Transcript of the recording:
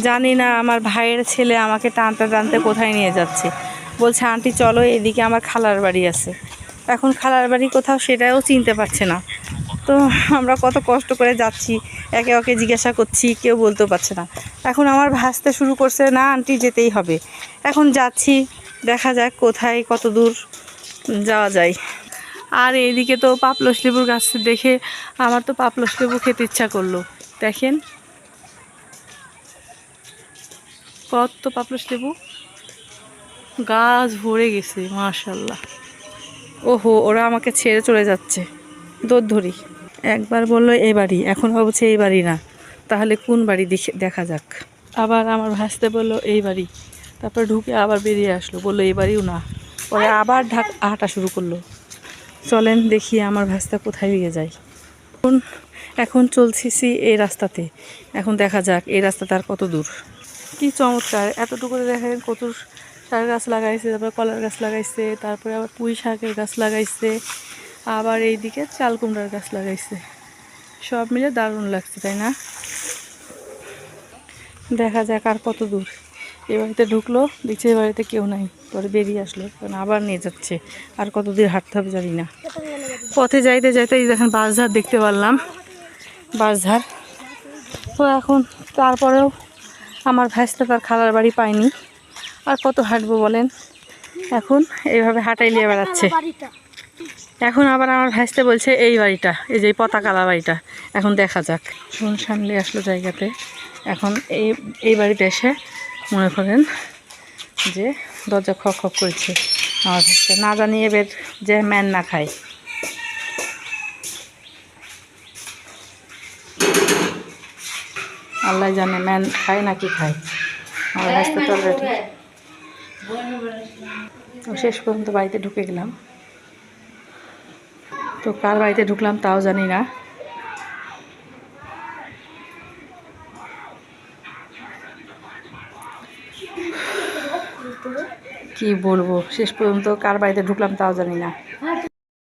জানি না আমার ভাইয়ের ছেলে আমাকে টানতে টানতে কোথায় নিয়ে যাচ্ছে। বলছে আন্টি চলো, এদিকে আমার খালার বাড়ি আছে। এখন খালার বাড়ি কোথাও সেটাও চিনতে পারছে না। তো আমরা কত কষ্ট করে যাচ্ছি, একে ওকে জিজ্ঞাসা করছি, কেউ বলতেও পারছে না। এখন আমার ভাসতে শুরু করছে, না আন্টি যেতেই হবে। এখন যাচ্ছি, দেখা যাক কোথায় কত দূর যাওয়া যায়। আর এইদিকে তো পাপলস লেবুর গাছ দেখে আমার তো পাপলস লেবু খেতে ইচ্ছা করলো। দেখেন কত পাপলস লেবু, গাছ ভরে গেছে মাশাআল্লাহ। ওহো, ওরা আমাকে ছেড়ে চলে যাচ্ছে, দৌড় ধরি। একবার বললো এই বাড়ি, এখন ভাবছে এই বাড়ি না, তাহলে কোন বাড়ি দেখা যাক। আবার আমার ভাসতে বললো এই বাড়ি, তারপর ঢুকে আবার বেরিয়ে আসলো, বললো এই বাড়িও না। পরে আবার হাঁটা শুরু করলো। চলেন দেখি আমার ভাসতে কোথায় নিয়ে যায়। এখন চলছি এই রাস্তাতে, এখন দেখা যাক এই রাস্তাতে আর কত দূর। কি চমৎকার, এতটুকু দেখেন কত শাক গাছ লাগাইছে, তারপরে কলার গাছ লাগাইছে, তারপরে আবার পুঁই শাকের গাছ লাগাইছে, আবার এইদিকে চাল কুমড়ার গাছ লাগাইছে। সব মিলে দারুণ লাগছে, তাই না? দেখা যাক আর কত দূর। এ বাড়িতে ঢুকলো, দেখছে এ বাড়িতে কেউ নাই, পরে বেরিয়ে আসলো, কারণ আবার নিয়ে যাচ্ছে। আর কত দূর হাঁটতে হবে জানি না। পথে যাইতে যাইতে এই দেখেন বাঁশঝাড় দেখতে পারলাম, বাঁশঝাড়। তো এখন তারপরেও আমার ভাইস্তা তার খালার বাড়ি পায়নি, আর কত হাঁটবো বলেন। এখন এইভাবে হাঁটাই নিয়ে বেড়াচ্ছে। এখন আবার আমার ভাইস্তা বলছে এই বাড়িটা, এই যে পতাকালা বাড়িটা। এখন দেখা যাক, সামনে আসলো জায়গাতে। এখন এই বাড়িতে এসে মনে করেন যে দরজা খক খক করেছে। আমার ভাইস্তা না জানি এবার যে ম্যান না খায়। আল্লাহ জানে ম্যান খায় নাকি খায়। আমার ভাইস্তা তো অলরেডি। তো শেষ পর্যন্ত বাড়িতে ঢুকে গেলাম। তো কার বাড়িতে ঢুকলাম তাও জানি না। কি বলবো, শেষ পর্যন্ত কার বাড়িতে ঢুকলাম তাও জানি না।